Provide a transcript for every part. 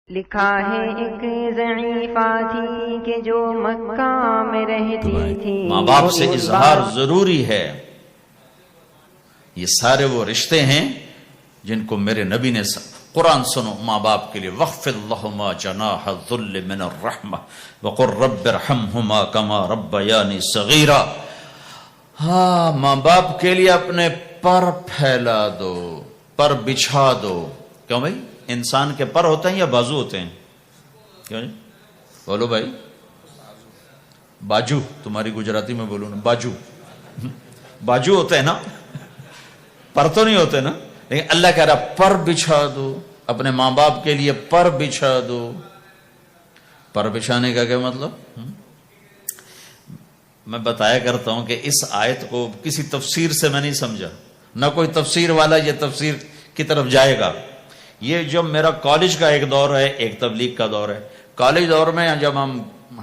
لکھا ہے ایک ضعیفہ تھی کہ جو مکہ میں رہتی تھی. ماں باپ سے اظہار ضروری ہے. یہ سارے وہ رشتے ہیں جن کو میرے نبی نے قرآن سنو ماں باپ کے لیے وَخْفِضْ لَهُمَا جَنَاحَ الذُّلِّ مِنَ الرَّحْمَةِ وَقُلْ رَبِّ ارْحَمْهُمَا كَمَا رَبَّيَانِي صَغِيرًا. ہاں ماں باپ کے لیے اپنے پر پھیلا دو، پر بچھا دو. کیوں بھائی؟ انسان کے پر ہوتے ہیں یا بازو ہوتے ہیں؟ کیوں جی بولو بھائی. باجو، تمہاری گجراتی میں بولو نا، باجو. باجو ہوتے ہیں نا، پر تو نہیں ہوتے نا. لیکن اللہ کہہ رہا پر بچھا دو، اپنے ماں باپ کے لیے پر بچھا دو. پر بچھانے کا کیا مطلب؟ میں بتایا کرتا ہوں کہ اس آیت کو کسی تفسیر سے میں نہیں سمجھا، نہ کوئی تفسیر والا یہ تفسیر کی طرف جائے گا. یہ جو میرا کالج کا ایک دور ہے، ایک تبلیغ کا دور ہے. کالج دور میں جب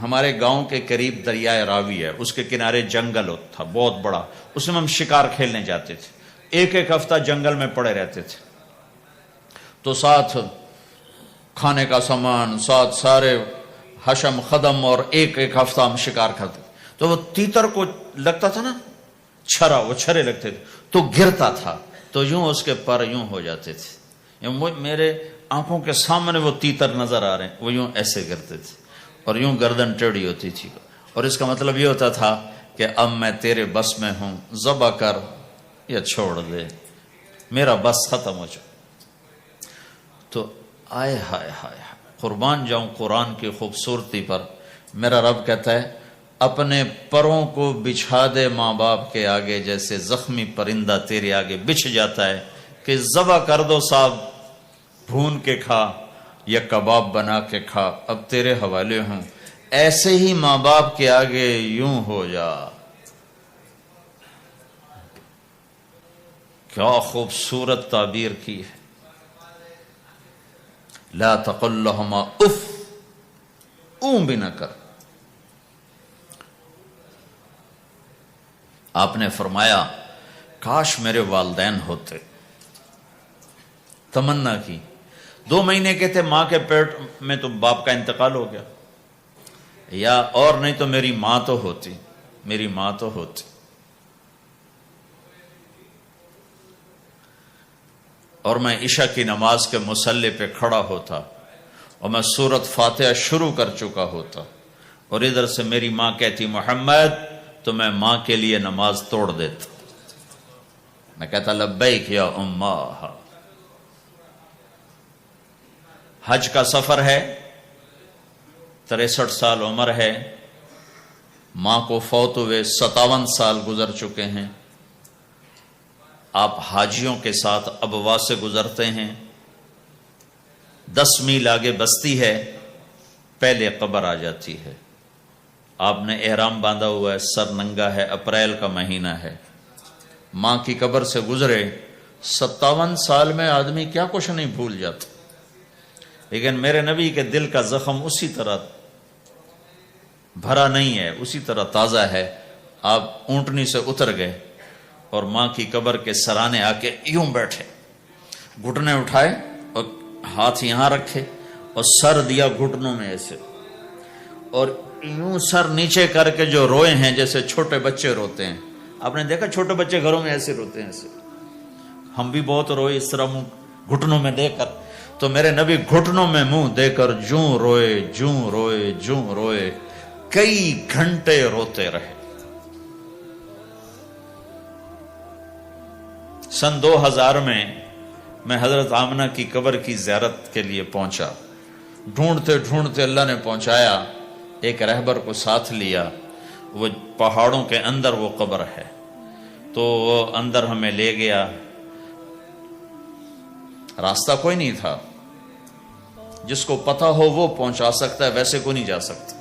ہمارے گاؤں کے قریب دریائے راوی ہے، اس کے کنارے جنگل تھا بہت بڑا، اس میں ہم شکار کھیلنے جاتے تھے. ایک ایک ہفتہ جنگل میں پڑے رہتے تھے. تو ساتھ کھانے کا سامان، ساتھ سارے حشم خدم، اور ایک ایک ہفتہ ہم شکار کرتے. تو وہ تیتر کو لگتا تھا نا چھرا، وہ چھرے لگتے تھے تو گرتا تھا، تو یوں اس کے پر یوں ہو جاتے تھے. میرے آنکھوں کے سامنے وہ تیتر نظر آ رہے ہیں، وہ یوں ایسے کرتے تھے اور یوں گردن ٹیڑھی ہوتی تھی. اور اس کا مطلب یہ ہوتا تھا کہ اب میں تیرے بس میں ہوں، ذبح کر یا چھوڑ دے، میرا بس ختم ہو چکا. تو آئے ہائے ہائے قربان جاؤں قرآن کی خوبصورتی پر. میرا رب کہتا ہے اپنے پروں کو بچھا دے ماں باپ کے آگے، جیسے زخمی پرندہ تیرے آگے بچھ جاتا ہے کہ ذبح کر دو صاحب، بھون کے کھا یا کباب بنا کے کھا، اب تیرے حوالے ہوں. ایسے ہی ماں باپ کے آگے یوں ہو جا. کیا خوبصورت تعبیر کی ہے. لا تقل لہما اف، اون بھی نہ کر. آپ نے فرمایا کاش میرے والدین ہوتے. تمنا کی. 2 مہینے کے تھے ماں کے پیٹ میں تو باپ کا انتقال ہو گیا، یا اور نہیں تو میری ماں تو ہوتی، میری ماں تو ہوتی. اور میں عشاء کی نماز کے مصلی پہ کھڑا ہوتا اور میں سورۃ فاتحہ شروع کر چکا ہوتا، اور ادھر سے میری ماں کہتی محمد، تو میں ماں کے لیے نماز توڑ دیتا. میں کہتا لبیک یا اماں. حج کا سفر ہے، 63 سال عمر ہے، ماں کو فوت ہوئے 57 سال گزر چکے ہیں. آپ حاجیوں کے ساتھ ابوا سے گزرتے ہیں، 10 میل آگے بستی ہے، پہلے قبر آ جاتی ہے. آپ نے احرام باندھا ہوا ہے، سر ننگا ہے، اپریل کا مہینہ ہے، ماں کی قبر سے گزرے. 57 سال میں آدمی کیا کچھ نہیں بھول جاتا. لیکن میرے نبی کے دل کا زخم اسی طرح بھرا نہیں ہے، اسی طرح تازہ ہے. آپ اونٹنی سے اتر گئے اور ماں کی قبر کے سرانے آ کے یوں بیٹھے، گھٹنے اٹھائے اور ہاتھ یہاں رکھے اور سر دیا گھٹنوں میں ایسے، اور یوں سر نیچے کر کے جو روئے ہیں جیسے چھوٹے بچے روتے ہیں. آپ نے دیکھا چھوٹے بچے گھروں میں ایسے روتے ہیں، ایسے. ہم بھی بہت روئے اس طرح منہ گھٹنوں میں دے کر. تو میرے نبی گھٹنوں میں منہ دے کر جوں روئے، جوں روئے، جوں روئے، کئی گھنٹے روتے رہے. سن 2000 میں حضرت آمنہ کی قبر کی زیارت کے لیے پہنچا. ڈھونڈتے ڈھونڈتے اللہ نے پہنچایا، ایک رہبر کو ساتھ لیا. وہ پہاڑوں کے اندر وہ قبر ہے، تو وہ اندر ہمیں لے گیا. راستہ کوئی نہیں تھا، جس کو پتہ ہو وہ پہنچا سکتا ہے، ویسے کوئی نہیں جا سکتا.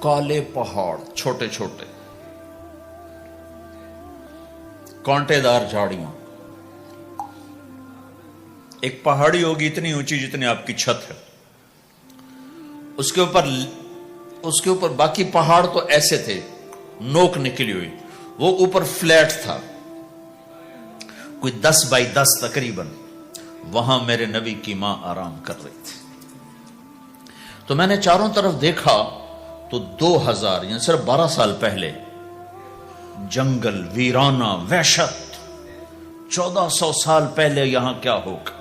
کالے پہاڑ، چھوٹے چھوٹے، کانٹے دار جھاڑیاں. ایک پہاڑی ہوگی اتنی اونچی جتنی آپ کی چھت ہے، اس کے اوپر باقی پہاڑ تو ایسے تھے، نوک نکلی ہوئی، وہ اوپر فلیٹ تھا. کوئی 10 بائی 10 تقریباً. وہاں میرے نبی کی ماں آرام کر رہی تھی. تو میں نے چاروں طرف دیکھا تو 2000 یعنی صرف 12 سال پہلے جنگل، ویرانہ، وحشت. 1400 سال پہلے یہاں کیا ہوگا.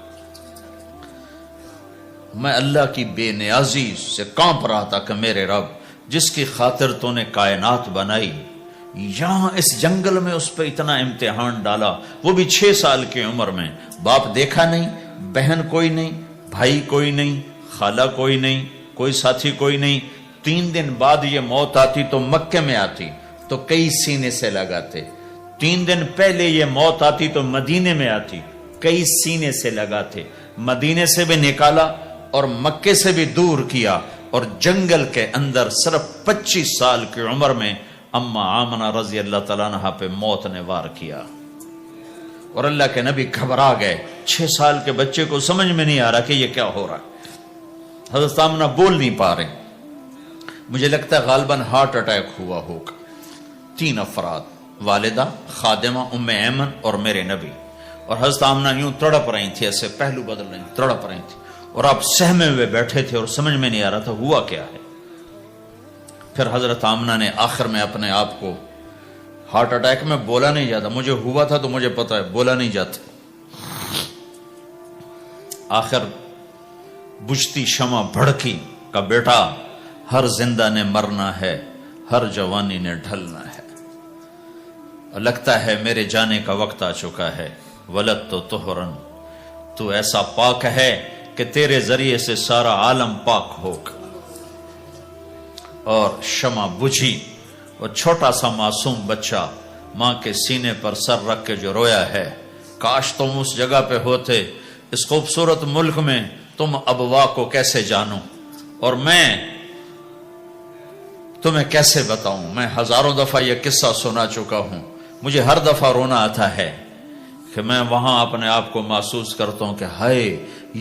میں اللہ کی بے نیازی سے کانپ رہا تھا کہ میرے رب، جس کی خاطر تو نے کائنات بنائی، یہاں اس جنگل میں اس پہ اتنا امتحان ڈالا، وہ بھی 6 سال کی عمر میں. باپ دیکھا نہیں، بہن کوئی نہیں، بھائی کوئی نہیں، خالہ کوئی نہیں، کوئی ساتھی کوئی نہیں. 3 دن بعد یہ موت آتی تو مکے میں آتی تو کئی سینے سے لگاتے. 3 دن پہلے یہ موت آتی تو مدینے میں آتی، کئی سینے سے لگاتے. مدینے سے بھی نکالا اور مکے سے بھی دور کیا، اور جنگل کے اندر صرف 25 سال کی عمر میں اما آمنہ رضی اللہ تعالیٰ عنہ پہ موت نے وار کیا. اور اللہ کے نبی گھبرا گئے. 6 سال کے بچے کو سمجھ میں نہیں آ رہا کہ یہ کیا ہو رہا ہے. حضرت آمنہ بول نہیں پا رہے. مجھے لگتا ہے غالباً ہارٹ اٹیک ہوا ہوگا. 3 افراد، والدہ، خادمہ ام ایمن اور میرے نبی. اور حضرت آمنہ یوں تڑپ رہی تھی، ایسے پہلو بدل رہی تھی، تڑپ رہی تھی، اور آپ سہمے ہوئے بیٹھے تھے اور سمجھ میں نہیں آ رہا تھا ہوا کیا ہے. پھر حضرت آمنہ نے آخر میں اپنے آپ کو، ہارٹ اٹیک میں بولا نہیں جاتا، مجھے ہوا تھا تو مجھے پتا ہے بولا نہیں جاتا. آخر بجھتی شمع بھڑکی کا بیٹا، ہر زندہ نے مرنا ہے، ہر جوانی نے ڈھلنا ہے، اور لگتا ہے میرے جانے کا وقت آ چکا ہے. ولد تو طہرن، تو ایسا پاک ہے کہ تیرے ذریعے سے سارا عالم پاک ہوگا. اور شمع بجھی اور چھوٹا سا معصوم بچہ ماں کے سینے پر سر رکھ کے جو رویا ہے. کاش تم اس جگہ پہ ہوتے. اس خوبصورت ملک میں تم ابوا کو کیسے جانو، اور میں تمہیں کیسے بتاؤں. میں ہزاروں دفعہ یہ قصہ سنا چکا ہوں. مجھے ہر دفعہ رونا آتا ہے کہ میں وہاں اپنے آپ کو محسوس کرتا ہوں کہ ہائے،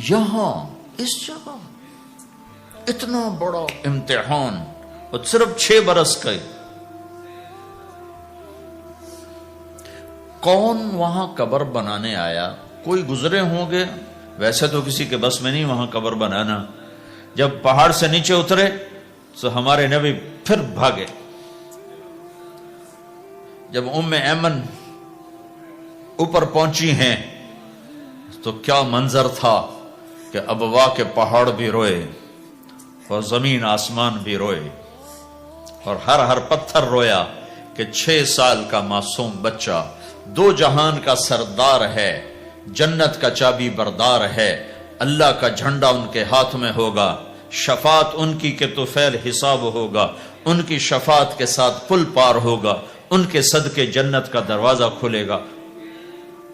یہاں اس جگہ اتنا بڑا امتحان، اور صرف 6 برس کا. کون وہاں قبر بنانے آیا؟ کوئی گزرے ہوں گے، ویسے تو کسی کے بس میں نہیں وہاں قبر بنانا. جب پہاڑ سے نیچے اترے تو ہمارے نبی پھر بھاگے. جب ام ایمن اوپر پہنچی ہیں تو کیا منظر تھا کہ ابوا کے پہاڑ بھی روئے اور زمین آسمان بھی روئے اور ہر پتھر رویا کہ 6 سال کا معصوم بچہ 2 جہان کا سردار ہے، جنت کا چابی بردار ہے، اللہ کا جھنڈا ان کے ہاتھ میں ہوگا، شفاعت ان کی کہ طفیل حساب ہوگا، ان کی شفاعت کے ساتھ پل پار ہوگا، ان کے صدقے جنت کا دروازہ کھلے گا،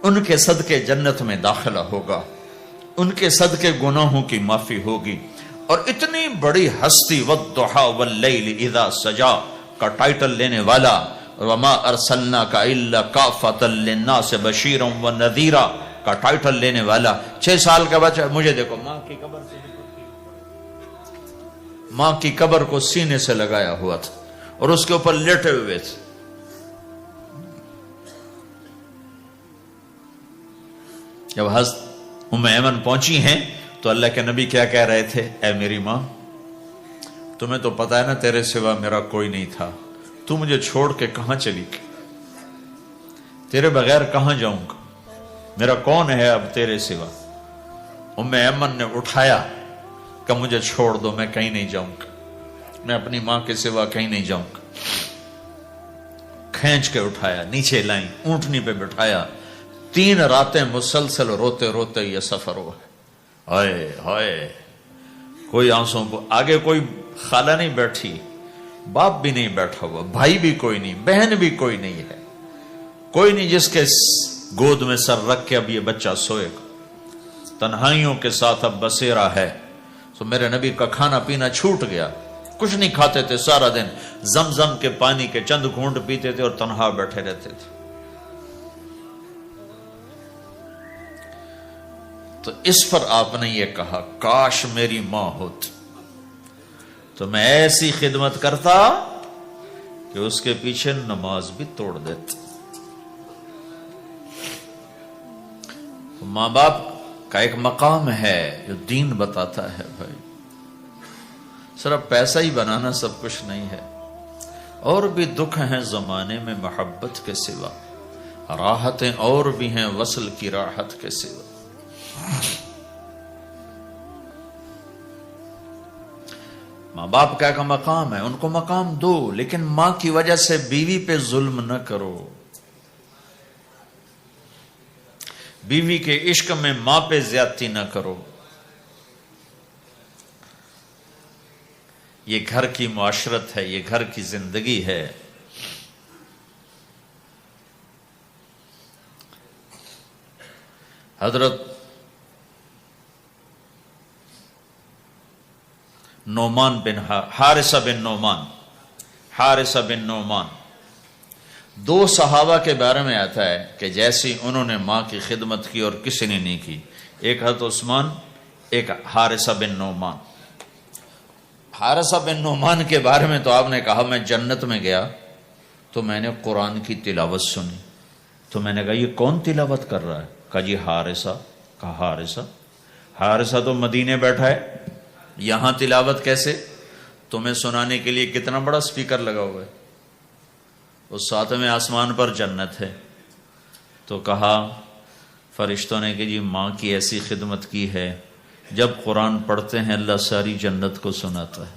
ان کے صدقے جنت میں داخلہ ہوگا، ان کے صدقے گناہوں کی معافی ہوگی. اور اتنی بڑی ہستی والضحی واللیل اذا سجا کا ٹائٹل لینے والا، وما ارسلناک الا کافۃ للناس بشیرا ونذیرا کا ٹائٹل لینے والا 6 سال کا بچہ. مجھے دیکھو، ماں کی قبر کو سینے سے لگایا ہوا تھا اور اس کے اوپر لیٹے ہوئے تھے. جب حضرت ام ایمن پہنچی ہیں تو اللہ کے نبی کیا کہہ رہے تھے؟ اے میری ماں، تمہیں تو پتا ہے نا تیرے سوا میرا کوئی نہیں تھا، تو مجھے چھوڑ کے کہاں چلی گئی؟ تیرے بغیر کہاں جاؤں گا؟ میرا کون ہے اب تیرے سوا؟ ام ایمن نے اٹھایا کہ مجھے چھوڑ دو، میں کہیں نہیں جاؤں گا، میں اپنی ماں کے سوا کہیں نہیں جاؤں گا. کھینچ کے اٹھایا، نیچے لائیں، اونٹنی پہ بٹھایا. 3 راتیں مسلسل روتے روتے یہ سفر ہوا. ہائے ہائے، کوئی آنسوں کو آگے کوئی خالہ نہیں بیٹھی، باپ بھی نہیں بیٹھا ہوا، بھائی بھی کوئی نہیں، بہن بھی کوئی نہیں ہے، کوئی نہیں جس کے گود میں سر رکھ کے اب یہ بچہ سوئے گا. تنہائیوں کے ساتھ اب بسیرا ہے. تو میرے نبی کا کھانا پینا چھوٹ گیا، کچھ نہیں کھاتے تھے سارا دن، زمزم کے پانی کے چند گھونٹ پیتے تھے اور تنہا بیٹھے رہتے تھے. تو اس پر آپ نے یہ کہا، کاش میری ماں ہوتی تو میں ایسی خدمت کرتا کہ اس کے پیچھے نماز بھی توڑ دیتا. ماں باپ کا ایک مقام ہے جو دین بتاتا ہے بھائی. صرف پیسہ ہی بنانا سب کچھ نہیں ہے، اور بھی دکھ ہیں زمانے میں محبت کے سوا، راحتیں اور بھی ہیں وصل کی راحت کے سوا. ماں باپ کا ایک مقام ہے، ان کو مقام دو، لیکن ماں کی وجہ سے بیوی پہ ظلم نہ کرو. بیوی کے عشق میں ماں پہ زیادتی نہ کرو. یہ گھر کی معاشرت ہے، یہ گھر کی زندگی ہے. حضرت نعمان بن حارثہ بن نعمان دو صحابہ کے بارے میں آتا ہے کہ جیسی انہوں نے ماں کی خدمت کی اور کسی نے نہیں کی. ایک حضرت عثمان، ایک حارثہ بن نعمان. حارثہ بن نعمان کے بارے میں تو آپ نے کہا میں جنت میں گیا تو میں نے قرآن کی تلاوت سنی. تو میں نے کہا یہ کون تلاوت کر رہا ہے؟ کہا جی حارثہ. کہا حارثہ تو مدینے بیٹھا ہے، یہاں تلاوت کیسے؟ تمہیں سنانے کے لیے کتنا بڑا سپیکر لگا ہوا ہے، اس ساتویں آسمان پر جنت ہے. تو کہا فرشتوں نے کہ جی ماں کی ایسی خدمت کی ہے، جب قرآن پڑھتے ہیں اللہ ساری جنت کو سناتا ہے.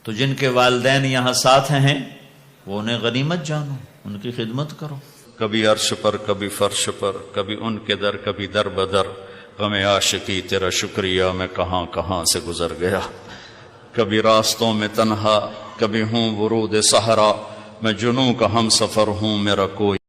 تو جن کے والدین یہاں ساتھ ہیں وہ انہیں غنیمت جانو، ان کی خدمت کرو. کبھی عرش پر، کبھی فرش پر، کبھی ان کے در، کبھی در بدر. غم عاشقی تیرا شکریہ میں کہاں کہاں سے گزر گیا. کبھی راستوں میں تنہا، کبھی ہوں ورود صحرا. میں جنوں کا ہم سفر ہوں، میرا کوئی